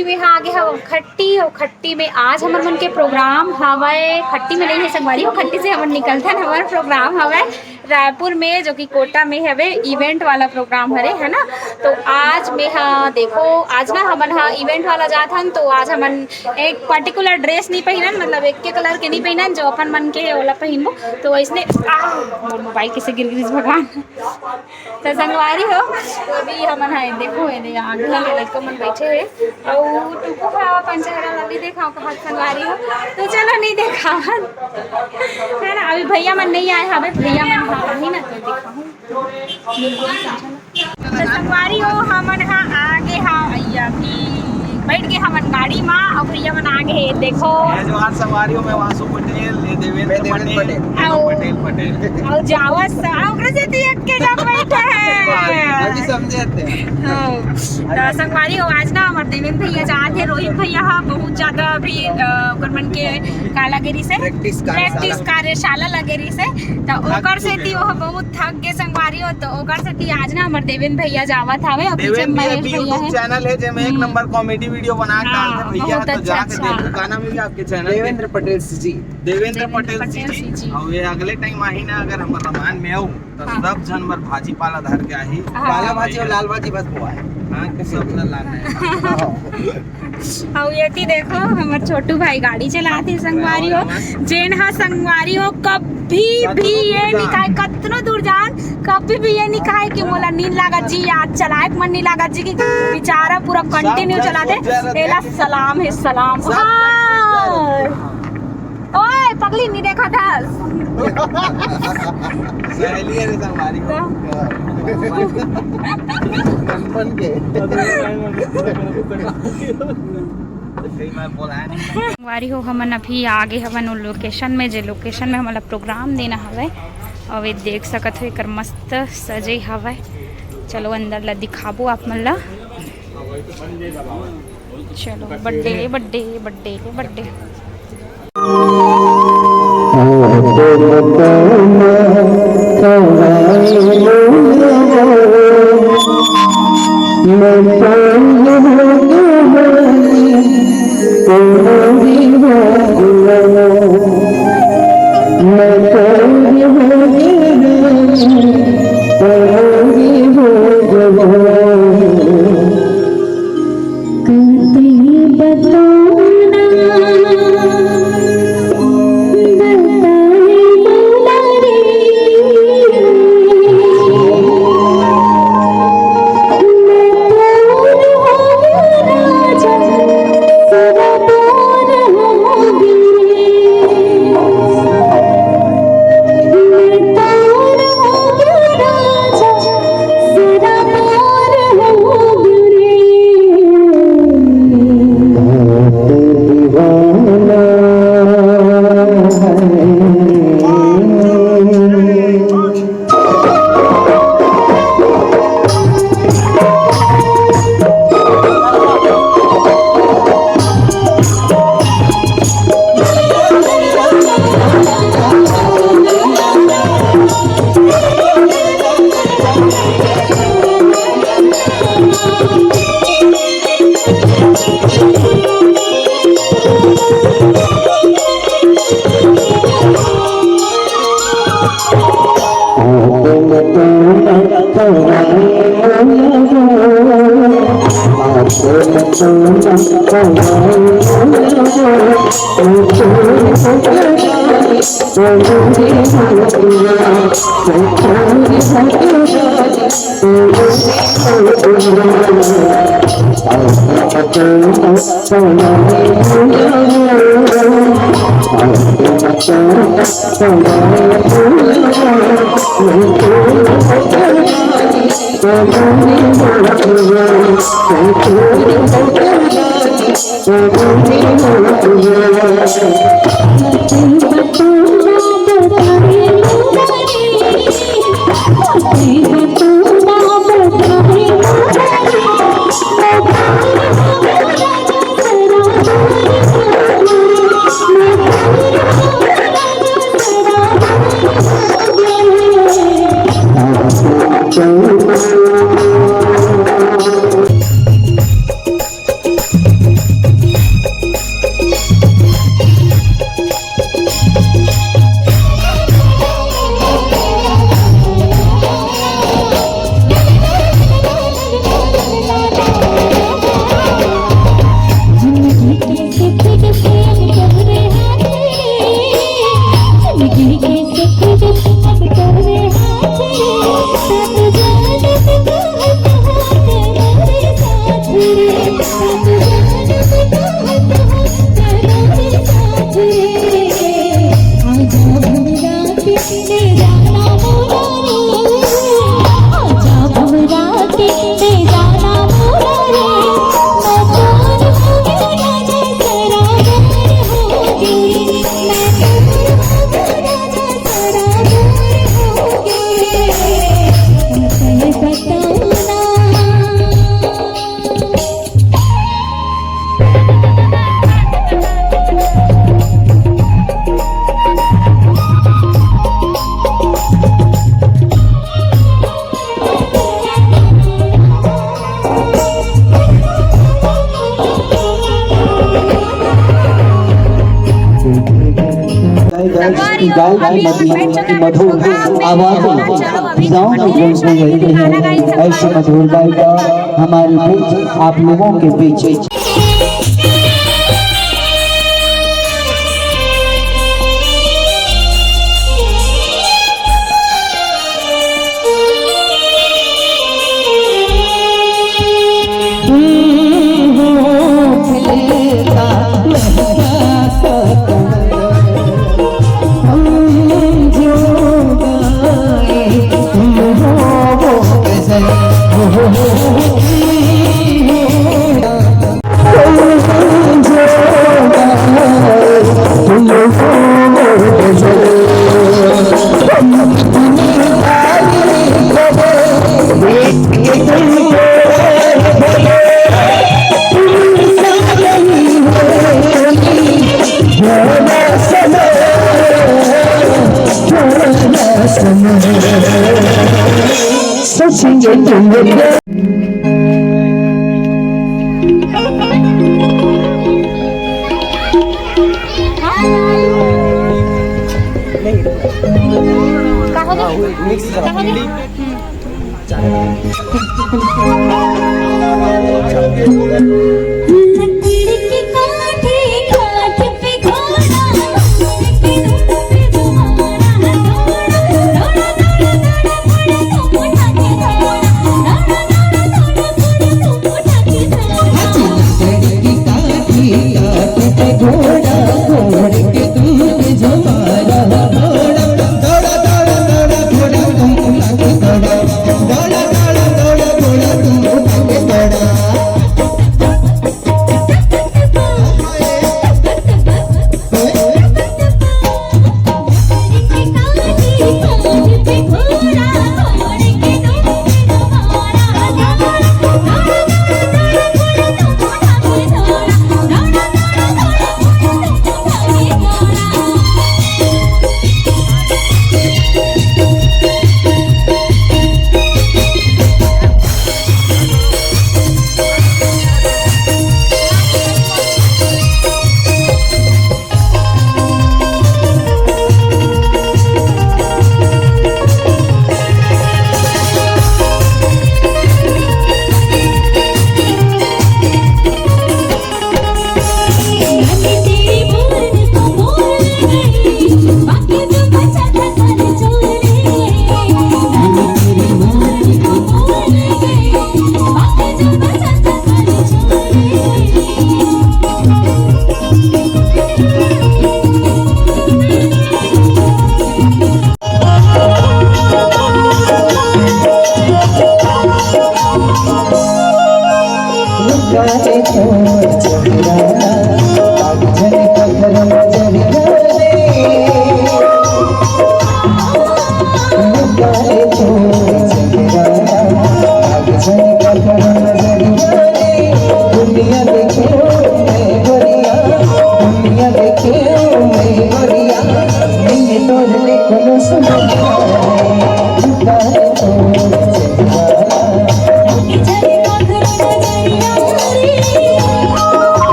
अभी में यहाँ आगे हम खट्टी और खट्टी में आज हमारे मन के प्रोग्राम हवाए। खट्टी में नहीं है संगवारी हो, खट्टी से हमारे निकलता है हमारा प्रोग्राम हवाए रायपुर में, जो कि कोटा में है इवेंट वाला प्रोग्राम हरे है ना। तो आज में हाँ देखो आज ना हमन हाँ इवेंट वाला जात हन, तो आज हमन एक पर्टिकुलर ड्रेस नहीं पहनन, मतलब एक के कलर के नहीं पहनन, जो अपन मन के है ओला पहनबो। तो इसने मोर मोबाइल कैसे गिर गिरिस भगवान। तो संगवारी हो तो अभी हमन हाँ देखो है आगे लड़का मन बैठे है और तुमको खावा पंचहरा वाली देखाओ कहा संगवारी हो। तो चलो नहीं देखा है ना, अभी भैया मन नहीं आए हमें, भैया मन ही ना तो दिखाऊं। तो संगवारी हो हमन हाँ आगे हाँ भैया भी बैठ गए हमन गाड़ी में और भैया मन आगे है देखो। जवान संगवारी हो मैं वासु पटेल, देवेंद्र पटेल और जावत साउग्र से देख के जब बैठे हैं अभी समझे थे। तो संगवारी हो आज ना हमारे देवेंद्र भैया जात है, रोहित भैया हाँ बहुत ज्यादा अभी गवर्नमेंट के कालागिरी से प्रैक्टिस कार्यशाला लगेरी से, तो ओकर से थी वो बहुत थक गए संगवारी हो। तो ओकर से थी आज ना हमारे देवेंद्र भैया जावत हवे और पीछे महेश भैया है। चैनल है जेमे एक नंबर कॉमेडी वीडियो बना के डालते हैं भैया, तो जाके देखो। गाना में भी आपके चैनल देवेंद्र पटेल जी, देवेंद्र पटेल जी। और ये अगले टाइम आही ना अगर हम रमान में आऊ तो सब जन बर भाजी पाला धर के आही, काला भाजी और लाल भाजी बस हुआ है। हां के सब न लाना है। और ये थी देखो हमारे छोटू भाई गाड़ी चलाते संगवारी हो, जेन हा संगवारी हो कभी भी ये नहीं कहे कतनो दूर जान कभी भी ये नहीं कहे कि मोला नींद लागत जी आज चलाए मन नहीं लागत जी, की बेचारा पूरा कंटिन्यू चलाते। एला सलाम है सलाम। ओए पगली नहीं देखा था सहेली है संगवारी हो बन के संगवारी हो हमन अभी आगे हवन वो लोकेशन में, जो लोकेशन में हमारा प्रोग्राम देना हवे और ये देख सकत हो एक मस्त सजे हवे। चलो अंदर ला दिखाबो आप मन ला। चलो बर्थडे बर्थडे बर्थडे बर्थडे मधुर आवाज़ें गाँव की गूंजने लगी हैं। ऐसे मधुर गायिका हमारे बीच आप लोगों के बीच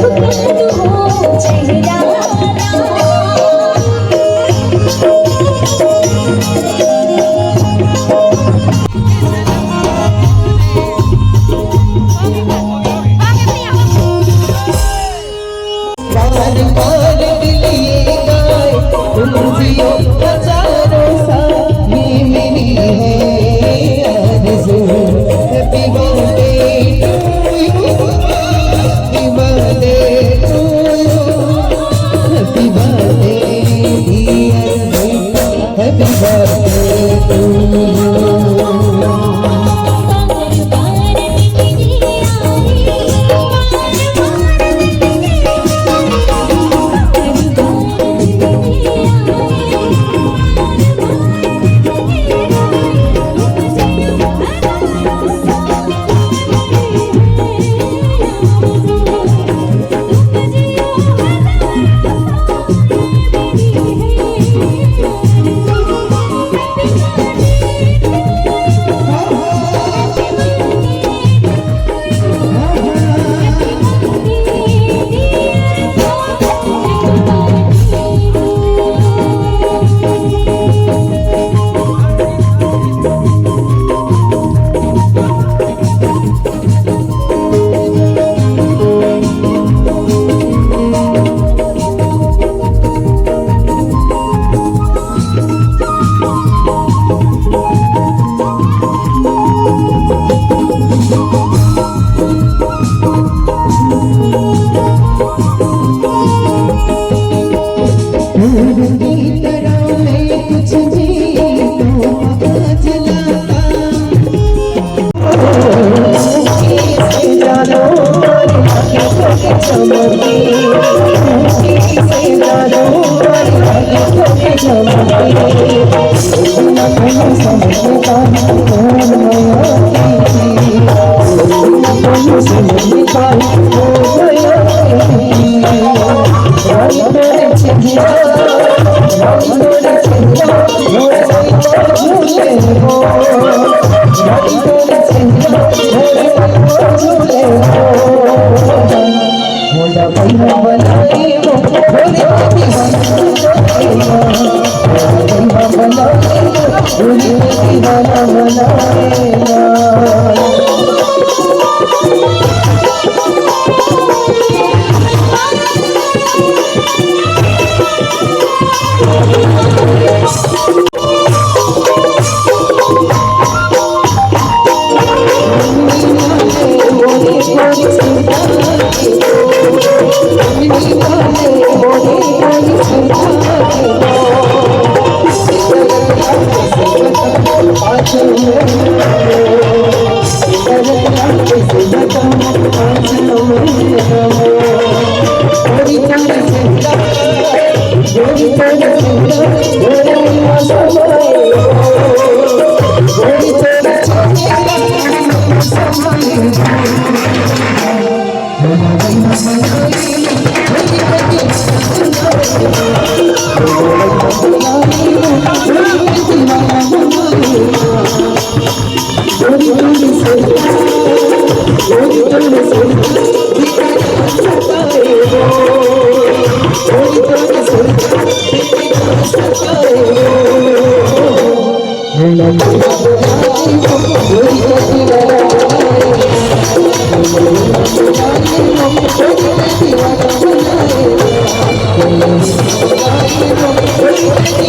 Oh, बार दिलिए गाए तुलसियों हजारों साल ये मेरी है आरज़ू happy birthday to you happy birthday to you happy birthday dear बेटा happy birthday to you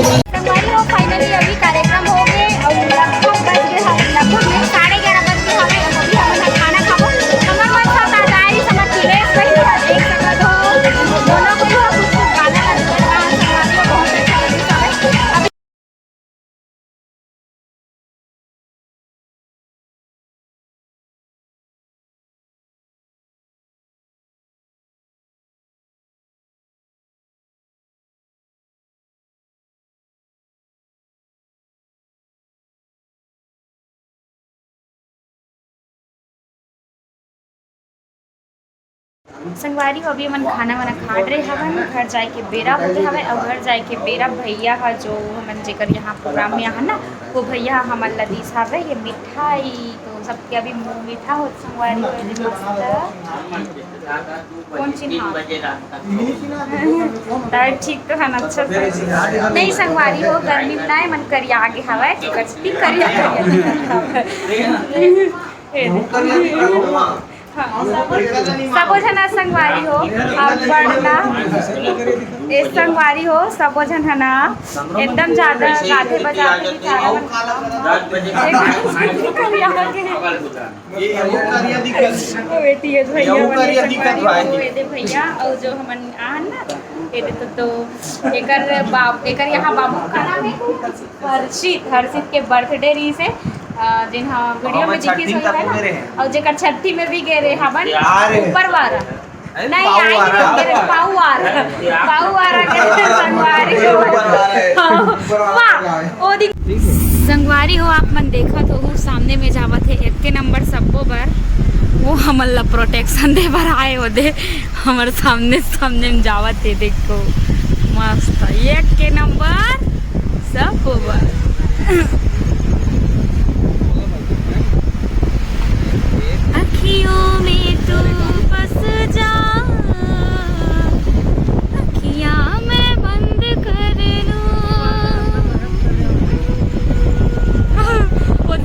finally अभी कार्यक्रम हो गए और लगभग बज गए लगभग 11:30 बज गए हमें अभी हम खाना खाबो हमर मन सा ताजाई समझ ड्रेस वही देख सकत हो दोनों को कुछ गाना लगता है बहुत अच्छा लगता है। संगवारी हो अभी हमन खाना वाना खाट रहे हवन घर जाए के बेरा होते हवे और घर जाए के बेरा भैया हा जो हमन जेकर यहाँ प्रोग्राम में आहन ना वो भैया हमन ला दिस हवे ये मिठाई तो सबके अभी मुँह मीठा हो संगवारी हो मस्त कौन चीज हाँ ठीक तो है अच्छा से नहीं संगवारी हो गर्मी में ना मन करिया आगे हवा करिया सबो जना संगवारी हो अब बढ़ना ए संगवारी हो सबो जन हना एकदम ज्यादा गाथे बजाते भैया और जो हमन आन ना तो एकर यहाँ बाबू का नाम है हर्षित के बर्थडे री से जिन हाँ वीडियो में दिखी सही है ना और जेकर छठी में भी गए रहे हवन ऊपर वाला नहीं आई पाऊ आ रहा के संगवारी संगवारी हो आप मन देखत हो सामने में जावत है 1 नंबर सबो बर वो हमन ला प्रोटेक्शन दे बर आए हो दे हमर सामने में जावत है देखो मस्त 1 नंबर सब बर